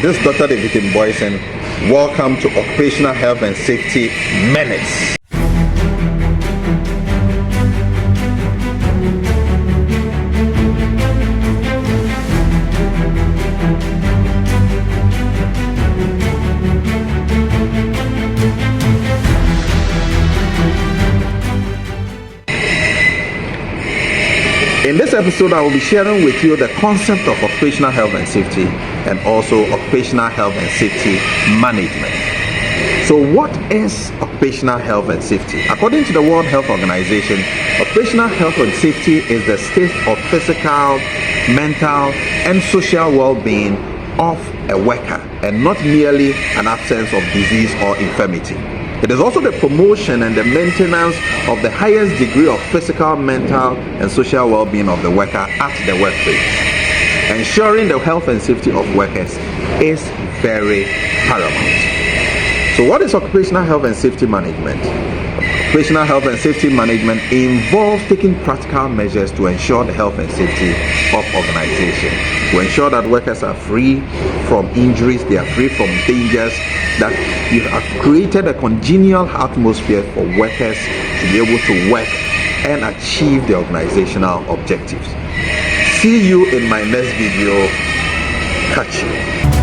This is Dr. David Kingboison. Welcome to Occupational Health and Safety Minutes. In this episode, I will be sharing with you the concept of occupational health and safety and also occupational health and safety management. So what is occupational health and safety? According to the World Health Organization, occupational health and safety is the state of physical, mental, and social well-being of a worker and not merely an absence of disease or infirmity. It is also the promotion and the maintenance of the highest degree of physical, mental, and social well-being of the worker at the workplace. Ensuring the health and safety of workers is very paramount. So what is occupational health and safety management? Occupational health and safety management involves taking practical measures to ensure the health and safety of organization, to ensure that workers are free from injuries, they are free from dangers, that you have created a congenial atmosphere for workers to be able to work and achieve the organizational objectives. See you in my next video. Catch you.